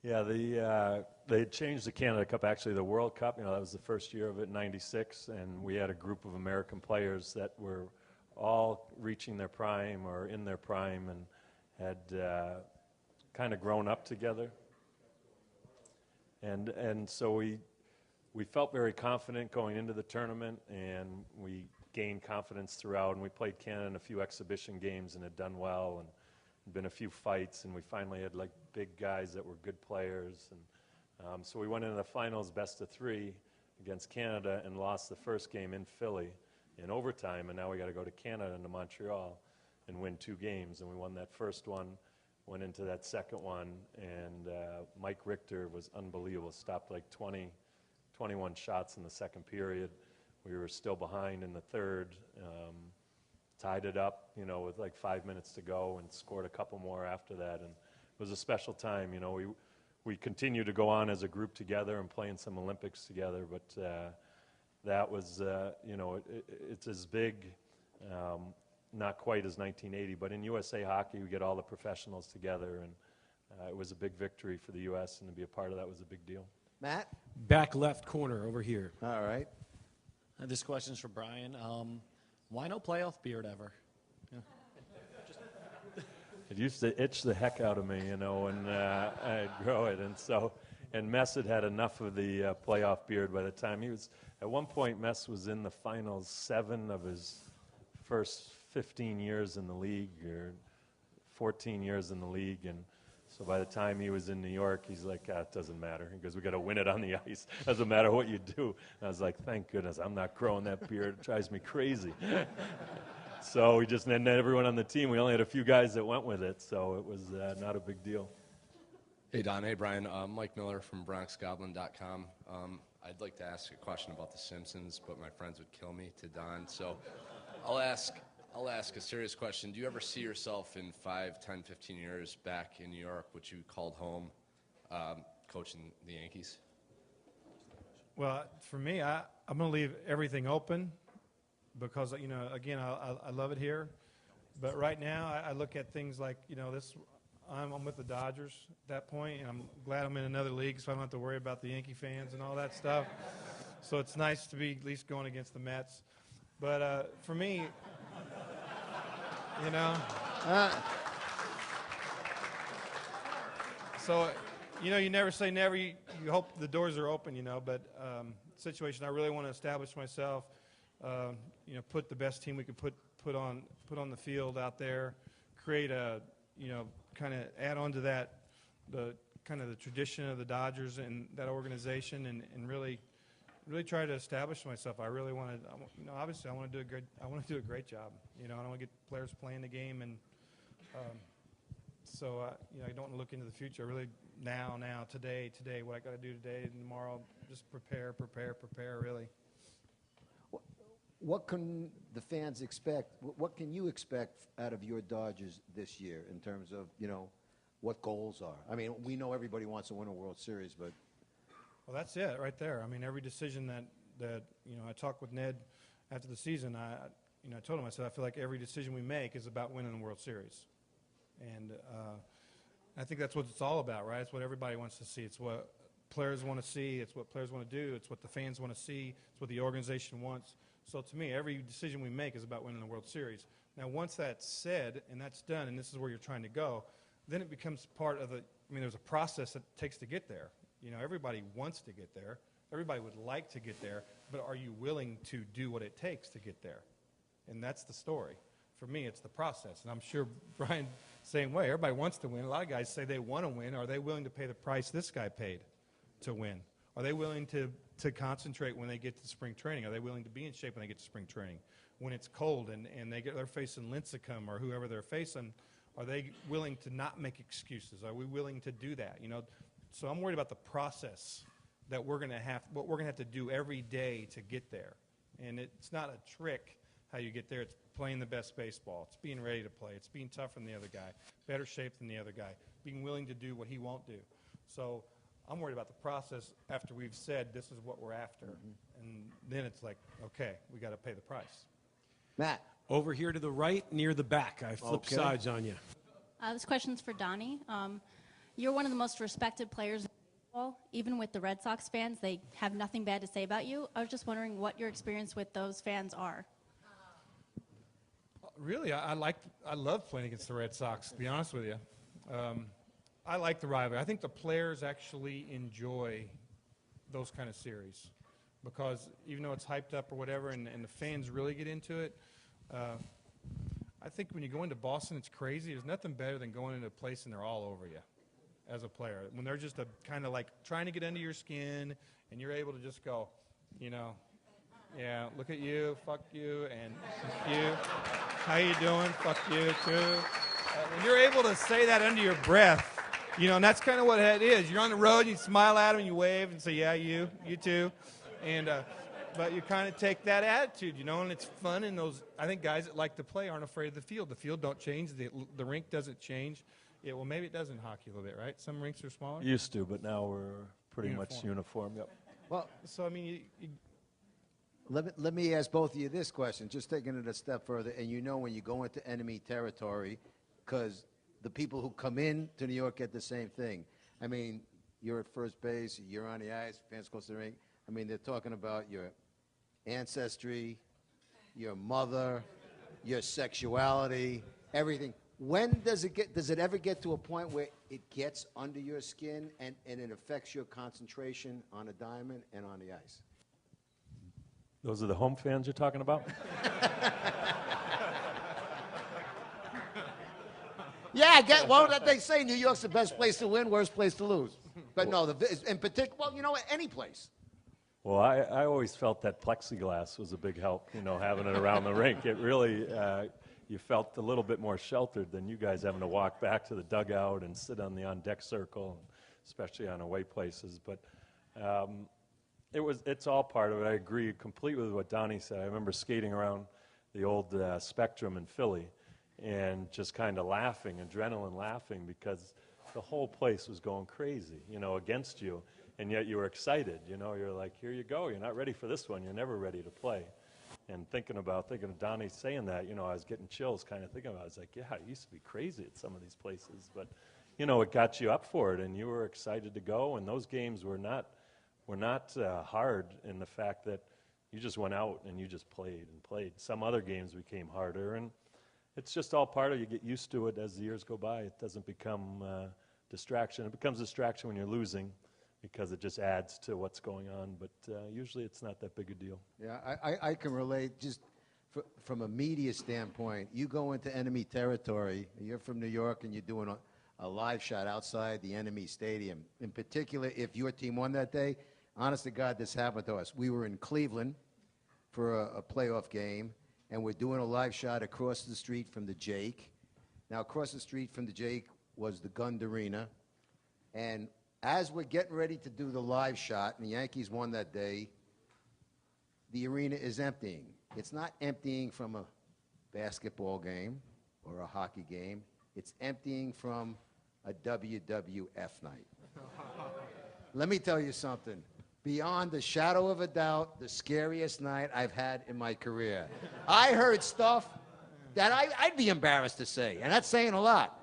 Yeah, they changed the Canada Cup, actually the World Cup. That was the first year of it, '96, and we had a group of American players that were all reaching their prime or in their prime and had kind of grown up together. And so we felt very confident going into the tournament, and we gained confidence throughout, and we played Canada in a few exhibition games and had done well, and been a few fights, and we finally had like big guys that were good players, and so we went into the finals best of 3 against Canada and lost the first game in Philly in overtime, and now we got to go to Canada and to Montreal and win 2 games, and we won that first one, went into that second one, and Mike Richter was unbelievable, stopped like 21 shots in the second period. We were still behind in the third, tied it up, with like 5 minutes to go, and scored a couple more after that, and it was a special time. We continued to go on as a group together and play in some Olympics together, but that was, it's as big, not quite as 1980, but in USA Hockey we get all the professionals together, and it was a big victory for the U.S., and to be a part of that was a big deal. Matt? Back left corner over here. All right. This question's for Brian. Why no playoff beard ever? Yeah. It used to itch the heck out of me, and I'd grow it, and Mess had enough of the playoff beard by the time he was. At one point, Mess was in the finals 7 of his first 15 years in the league, or 14 years in the league, and so by the time he was in New York, he's like, it doesn't matter. He goes, we got to win it on the ice. Doesn't matter what you do. And I was like, thank goodness, I'm not growing that beard. It drives me crazy. So we just, and everyone on the team, we only had a few guys that went with it, so it was not a big deal. Hey, Don. Hey, Brian. Mike Miller from BronxGoblin.com. I'd like to ask a question about The Simpsons, but my friends would kill me to Don. So I'll ask a serious question. Do you ever see yourself in 5, 10, 15 years back in New York, which you called home, coaching the Yankees? Well, for me, I'm going to leave everything open because, again, I love it here. But right now, I look at things like, I'm with the Dodgers at that point, and I'm glad I'm in another league so I don't have to worry about the Yankee fans and all that stuff. So it's nice to be at least going against the Mets. But for me, so, you never say never. You hope the doors are open, but situation, I really want to establish myself, put the best team we could put on the field out there, create a, kind of add on to that, the kind of the tradition of the Dodgers and that organization, and really try to establish myself. I really want to, obviously I want to do a great job. I don't want to get players playing the game, and so I don't want to look into the future. Really now, today, what I got to do today and tomorrow, just prepare, really. What can the fans expect? What can you expect out of your Dodgers this year in terms of, what goals are? I mean, we know everybody wants to win a World Series, but... Well, that's it right there. I mean, every decision that I talked with Ned after the season, I told him, I said, I feel like every decision we make is about winning the World Series. And I think that's what it's all about, right? It's what everybody wants to see. It's what players want to see. It's what players want to do. It's what the fans want to see. It's what the organization wants. So to me, every decision we make is about winning the World Series. Now, once that's said and that's done, and this is where you're trying to go, then it becomes part of there's a process that it takes to get there. Everybody wants to get there. Everybody would like to get there, but are you willing to do what it takes to get there? And that's the story. For me, it's the process. And I'm sure Brian, same way. Everybody wants to win. A lot of guys say they want to win. Are they willing to pay the price this guy paid to win? Are they willing to concentrate when they get to spring training? Are they willing to be in shape when they get to spring training? When it's cold and they're facing Lincecum or whoever they're facing, are they willing to not make excuses? Are we willing to do that? So I'm worried about the process that what we're going to have to do every day to get there. And it's not a trick how you get there. It's playing the best baseball. It's being ready to play. It's being tougher than the other guy, better shape than the other guy, being willing to do what he won't do. So I'm worried about the process after we've said this is what we're after. And then it's like, okay, we got to pay the price. Matt. Over here to the right, near the back. I flip sides on you. This question's for Donnie. You're one of the most respected players in baseball. Even with the Red Sox fans, they have nothing bad to say about you. I was just wondering what your experience with those fans are. Really, I love playing against the Red Sox, to be honest with you. I like the rivalry. I think the players actually enjoy those kind of series because even though it's hyped up or whatever and the fans really get into it, I think when you go into Boston, it's crazy. There's nothing better than going into a place and they're all over you as a player. When they're just kind of like trying to get under your skin and you're able to just go, you know, yeah, look at you, fuck you, and you. How you doing? Fuck you, too. When you're able to say that under your breath, you know, and that's kind of what it is. You're on the road, you smile at them, and you wave and say, yeah, you too. And but you kind of take that attitude, you know, and it's fun. And those, I think guys that like to play aren't afraid of the field. The field don't change. The rink doesn't change. Well, maybe it does in hockey a little bit, right? Some rinks are smaller. Used to, but now we're pretty much uniform. Yep. Well, so I mean, let me ask both of you this question, just taking it a step further. And you know when you go into enemy territory, because the people who come in to New York get the same thing. I mean, you're at first base, you're on the ice, fans close to the rink. I mean, they're talking about your ancestry, your mother, your sexuality, everything. When does it ever get to a point where it gets under your skin and it affects your concentration on a diamond and on the ice? Those are the home fans you're talking about? Yeah, well, they say New York's the best place to win, worst place to lose. But no, in particular, well, you know, any place. Well, I always felt that plexiglass was a big help, you know, having it around the rink. It really, you felt a little bit more sheltered than you guys having to walk back to the dugout and sit on the on-deck circle, especially on away places. But it's all part of it. I agree completely with what Donnie said. I remember skating around the old Spectrum in Philly and just kind of laughing, adrenaline laughing, because the whole place was going crazy, you know, against you. And yet you were excited, you know, you're like, here you go, you're not ready for this one, you're never ready to play. And thinking of Donnie saying that, you know, I was getting chills kind of thinking about it. I was like, yeah, it used to be crazy at some of these places. But, you know, it got you up for it, and you were excited to go. And those games were not hard in the fact that you just went out and you just played and played. Some other games became harder, and it's just all part of it. You get used to it as the years go by. It doesn't become distraction. It becomes distraction when you're losing, because it just adds to what's going on. But usually it's not that big a deal. Yeah, I can relate just from a media standpoint. You go into enemy territory, you're from New York, and you're doing a live shot outside the enemy stadium. In particular, if your team won that day, honest to God, this happened to us. We were in Cleveland for a playoff game, and we're doing a live shot across the street from the Jake. Now, across the street from the Jake was the Gund Arena, and as we're getting ready to do the live shot, and the Yankees won that day, the arena is emptying. It's not emptying from a basketball game or a hockey game. It's emptying from a WWF night. Let me tell you something. Beyond the shadow of a doubt, the scariest night I've had in my career. I heard stuff that I'd be embarrassed to say, and that's saying a lot.